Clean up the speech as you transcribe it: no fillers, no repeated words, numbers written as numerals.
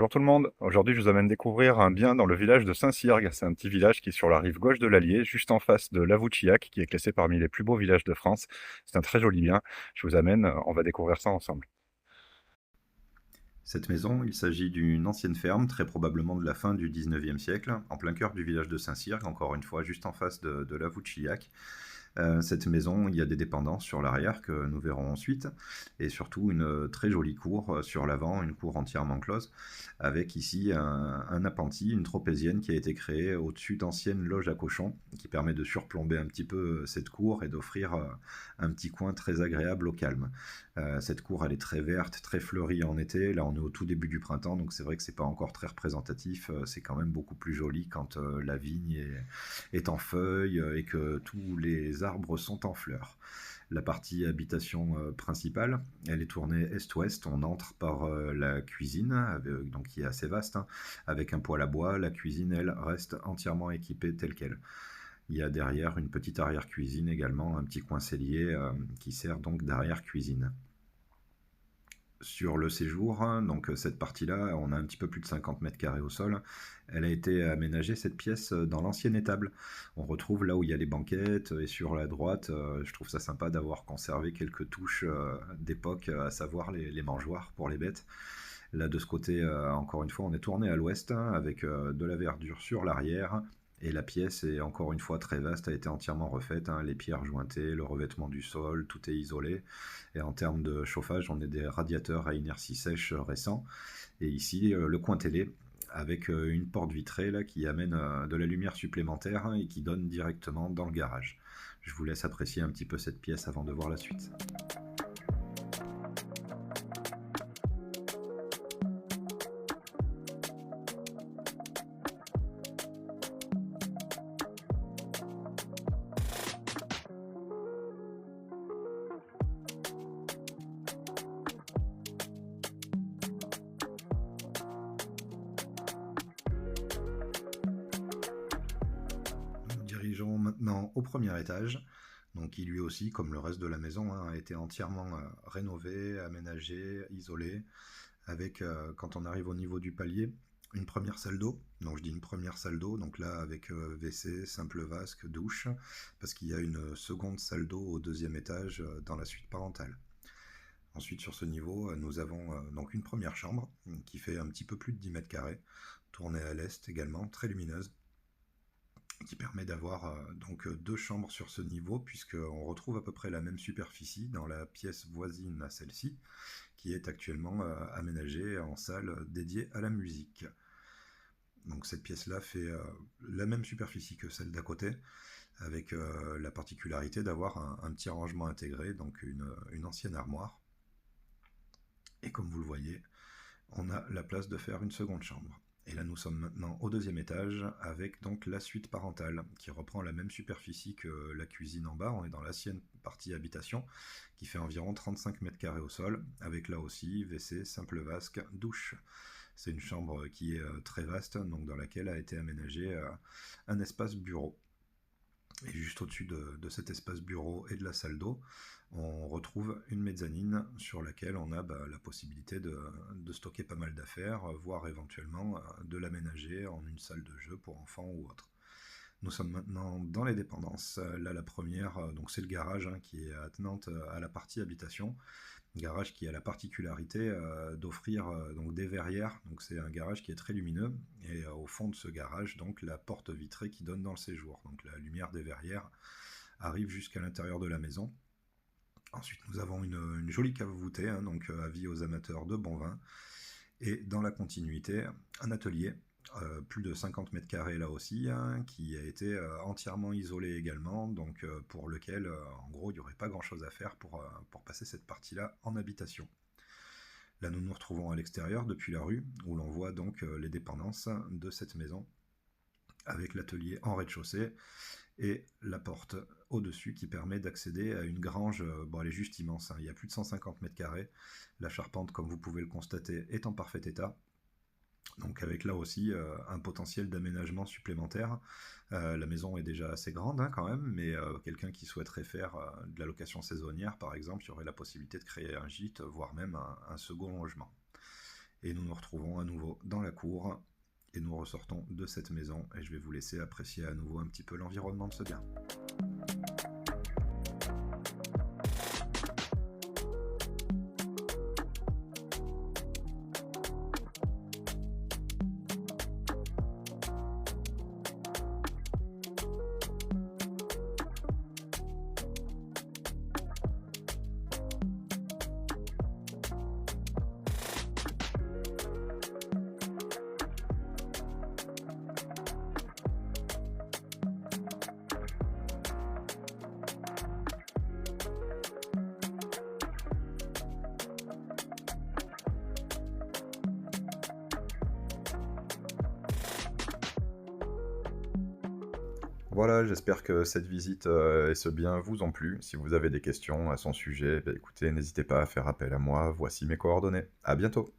Bonjour tout le monde. Aujourd'hui, je vous amène découvrir un bien dans le village de Saint-Cyrgue. C'est un petit village qui est sur la rive gauche de l'Allier, juste en face de Lavouchillac, qui est classé parmi les plus beaux villages de France. C'est un très joli bien. Je vous amène, on va découvrir ça ensemble. Cette maison, il s'agit d'une ancienne ferme, très probablement de la fin du 19e siècle, en plein cœur du village de Saint-Cyr, encore une fois, juste en face de la voûte Chillac. Cette maison, il y a des dépendances sur l'arrière que nous verrons ensuite, et surtout une très jolie cour sur l'avant, une cour entièrement close, avec ici un appentis, une tropézienne qui a été créée au-dessus d'anciennes loges à cochons, qui permet de surplomber un petit peu cette cour et d'offrir un petit coin très agréable au calme. Cette cour, elle est très verte, très fleurie en été. Là, on est au tout début du printemps, donc c'est vrai que c'est pas encore très représentatif. C'est quand même beaucoup plus joli quand la vigne est en feuilles et que tous les arbres sont en fleurs. La partie habitation principale, elle est tournée est-ouest. On entre par la cuisine, donc qui est assez vaste, hein, avec un poêle à bois. La cuisine, elle, reste entièrement équipée telle qu'elle. Il y a derrière une petite arrière-cuisine également, un petit coin cellier qui sert donc d'arrière-cuisine. Sur le séjour, hein, donc cette partie-là, on a un petit peu plus de 50 mètres carrés au sol. Elle a été aménagée, cette pièce, dans l'ancienne étable. On retrouve là où il y a les banquettes, et sur la droite, je trouve ça sympa d'avoir conservé quelques touches d'époque, à savoir les mangeoires pour les bêtes. Là, de ce côté, encore une fois, on est tourné à l'ouest, hein, avec de la verdure sur l'arrière. Et la pièce est encore une fois très vaste, a été entièrement refaite, hein, les pierres jointées, le revêtement du sol, tout est isolé. Et en termes de chauffage, on a des radiateurs à inertie sèche récents. Et ici, le coin télé, avec une porte vitrée là, qui amène de la lumière supplémentaire, hein, et qui donne directement dans le garage. Je vous laisse apprécier un petit peu cette pièce avant de voir la suite. Nous nous dirigeons maintenant au premier étage, donc qui lui aussi, comme le reste de la maison, hein, a été entièrement rénové, aménagé, isolé, avec, quand on arrive au niveau du palier, une première salle d'eau. Donc je dis une première salle d'eau, donc là avec WC, simple vasque, douche, parce qu'il y a une seconde salle d'eau au deuxième étage dans la suite parentale. Ensuite, sur ce niveau, nous avons donc une première chambre qui fait un petit peu plus de 10 mètres carrés, tournée à l'est également, très lumineuse, qui permet d'avoir donc deux chambres sur ce niveau, puisqu'on retrouve à peu près la même superficie dans la pièce voisine à celle-ci, qui est actuellement aménagée en salle dédiée à la musique. Donc cette pièce-là fait la même superficie que celle d'à côté, avec la particularité d'avoir un petit rangement intégré, donc une ancienne armoire. Et comme vous le voyez, on a la place de faire une seconde chambre. Et là, nous sommes maintenant au deuxième étage avec donc la suite parentale qui reprend la même superficie que la cuisine en bas. On est dans l'ancienne partie habitation qui fait environ 35 mètres carrés au sol, avec là aussi WC, simple vasque, douche. C'est une chambre qui est très vaste, donc dans laquelle a été aménagé un espace bureau. Et juste au-dessus de cet espace bureau et de la salle d'eau, on retrouve une mezzanine sur laquelle on a la possibilité de stocker pas mal d'affaires, voire éventuellement de l'aménager en une salle de jeu pour enfants ou autre. Nous sommes maintenant dans les dépendances. Là, la première, donc c'est le garage, hein, qui est attenante à la partie habitation. Garage qui a la particularité d'offrir donc des verrières. Donc c'est un garage qui est très lumineux, et au fond de ce garage, donc la porte vitrée qui donne dans le séjour. Donc la lumière des verrières arrive jusqu'à l'intérieur de la maison. Ensuite, nous avons une jolie cave voûtée, hein, donc avis aux amateurs de bon vin. Et dans la continuité, un atelier, plus de 50 mètres carrés là aussi, hein, qui a été entièrement isolé également, donc pour lequel, en gros, il n'y aurait pas grand-chose à faire pour passer cette partie-là en habitation. Là, nous nous retrouvons à l'extérieur depuis la rue, où l'on voit donc les dépendances de cette maison, avec l'atelier en rez-de-chaussée et la porte au-dessus qui permet d'accéder à une grange. Bon, elle est juste immense, hein, il y a plus de 150 mètres carrés. La charpente, comme vous pouvez le constater, est en parfait état. Donc avec là aussi un potentiel d'aménagement supplémentaire. La maison est déjà assez grande, hein, quand même, mais quelqu'un qui souhaiterait faire de la location saisonnière, par exemple, il y aurait la possibilité de créer un gîte, voire même un second logement. Et nous nous retrouvons à nouveau dans la cour et nous ressortons de cette maison et je vais vous laisser apprécier à nouveau un petit peu l'environnement de ce bien. Voilà, j'espère que cette visite et ce bien vous ont plu. Si vous avez des questions à son sujet, écoutez, n'hésitez pas à faire appel à moi. Voici mes coordonnées. À bientôt.